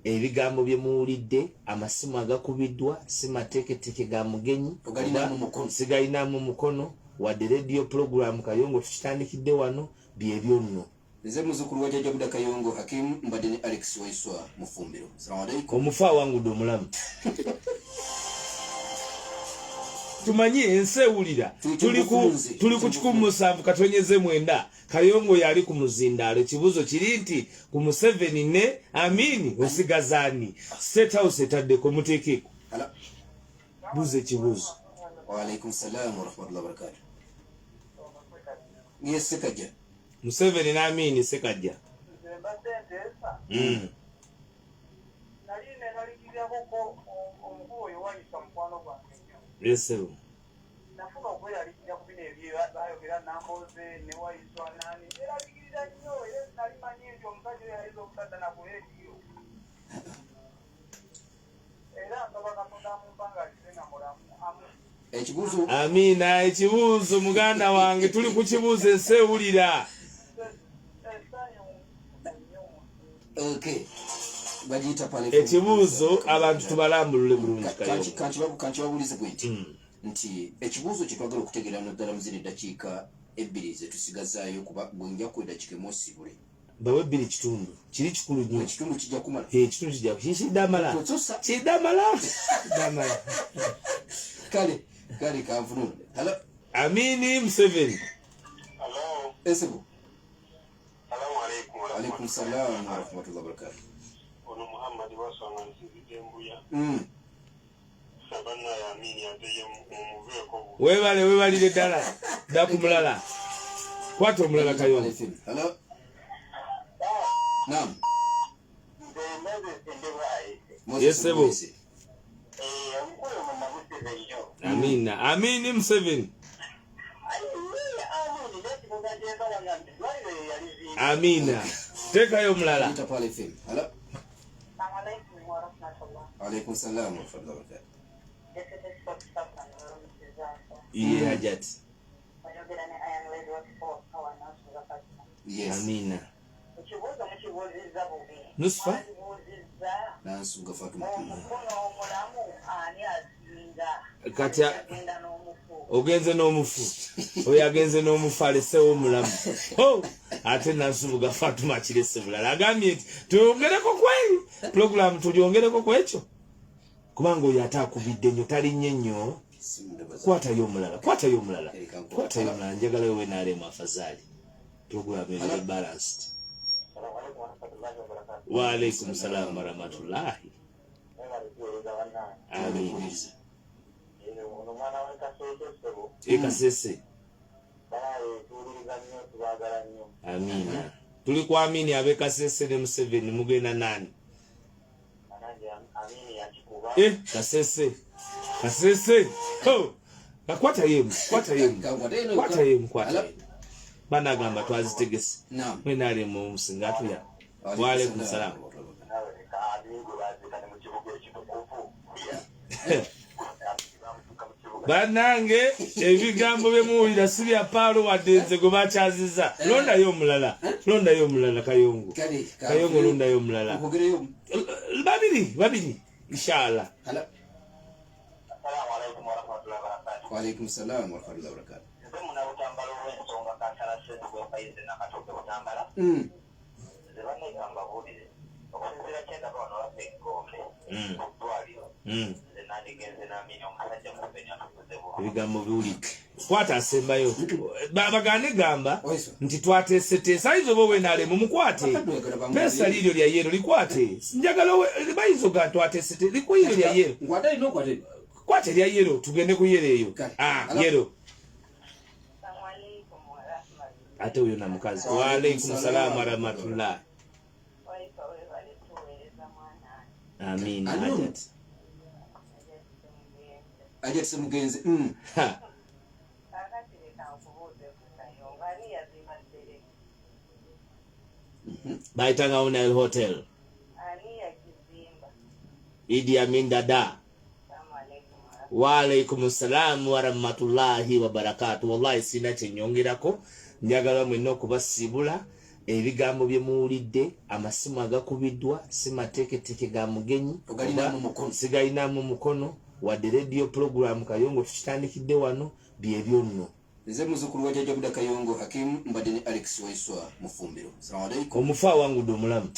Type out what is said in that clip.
ebigambo bye muwulidde amasimu agakubiddwa si mateeketeke ga mugenyi sigalinamu mukono wadde radio program Kayongo tukitandikidde wano byebyo nno. Nze muzukulu wa Jjajja Buda Kayongo Hakim mbadde ne Alex WAISWA mu Fumbiro. Assalamu alaikum. Omufuu Awagudde Omulamu. Tumanyi ensi ewulira tuli ku 17 katonyeze mwenda Kayongo yali ku muzindaalo. Ekibuzo kiri nti ku Museveni ne Amin Osiigazaani State House etaddeko muteekeko. Buze ekibuzo. Wa alaikum salaam wa rahmatullahi wa barakatuh. Yes Sekajja. Museveni na Amin Sekajja. Yes sir. Nafuna okweraliikirira ku bino ebyayogera Namboze ne WAISWA nani eraliikirira nnyo era nalimanyi nti omusajja yayinza okutadda na ku rediyo era nsaba Katonda amumpanga alize nga mulamu ekibuzo. Amina ekibuzo muganda wange tuli ku kibuzo ensi ewulira. Okay. Bagiyita pale ekibuzo abantu tubalambulule bulungi kanti babulize bwenti nti ekibuzo kye twagala okutegeera naddala mu zino eddakiika ebbiri ze tusigazaayo kuba bwenja kweddakiika emosibule bawe ebbiri kitundu kiri kikulu nnyo. Ekitundu kijja kumala. Ekitundu kijja kiddamala kiddamala. Kale kanfunule. Hello. Amini Museveni. Hello. Esebo. Assalamu alaikum. Wa alaikum salaam wa rahmatullahi wa barakatuh. Ono Muhammad wasanga nsizide mbuya. Sabana ya Amini ateye muveko. Webalire ddala daku mulala. Kwata omulala Kayongo. Hello. Naam. Yes sebo. Amina. Amini Museveni. Amina. Tekayo omulala. Hello. Alaikum salaam wa rahmatullahi wa barakatuh. Iye hajati. Yes. Amina. Nusfa? Nansuga Fatuma. Kati ogenze n'omufu. Oyo agenze n'omufu alesewo omulamu. Ate nansubuga Fatuma kirese bulala. Agambye nti tuyongereko kweli. Program tuliongereko kwekyo. Kubanga oyo atakubidde nnyo talinnye nnyo. Kwatayo omulala. Njagala wewe naalemu afadhali. Program eri balanced. Wa alaikum salaam wa rahmatullahi. Amin. Ekasese. Amina. Tuli kwa Amini abekasese ne Museveni mugenda nani? Kasese. Kwata yemu. Bana gamba twazitegese. Mwena ali mu musingatu ya. Wa alaikum salaam. Banange ebigambo bemuwulira si bya paalo wadde nze gwe bakyaziza. Londayo omulala Kayongo. Kayongo londayo omulala. Babiri inshallah. Assalamu alaikum wa rahmatullahi wa barakatuh. Wa alaikum salaam wa rahmatullahi wa barakatuh. Nze muna butambala olw'ensonga kansala sente gwefayinze nakatoke butambala. Nze banegamba buulire okusinziira kyendaba wano waffe Gombe okutwaliro. Nze nandigenze n'Amini omusajja Museveni atukuze bubi. Ebigambo biwulike. Kwata asembayo. Bagane gamba nti twateeseteesa ayinza oba wenaale mumukwate. Pesa liryo lya yero likwate. Njagala bayinza ga twateesete likwiro lya yero. Ngwate ino kwate. Kwate lya yero tugende ku yero eyo. Yero. Ate uyo na mukazi. Wa alaikum salaam wa rahmatullah. Amin. Ajat semugenze. Baitanga Unel Hotel. IDI AMIN dada. Wa alaikum salaam wa rahmatullahi wa barakatuh. Wallahi sina kyenyongerako. Njagala mwenna okubasibula ebigambo bye muwulidde amasimu agakubiddwa si mateeketeke ga mugenyi sigalinamu mukono wadde radio program Kayongo tukitandikidde wano byebyo nno. Nze muzukulu wa Jjajja Buda Kayongo Hakim mbadde ne Alex WAISWA Mufumbiro. Assalamu alaikum. Omufuu Awagudde Omulamu.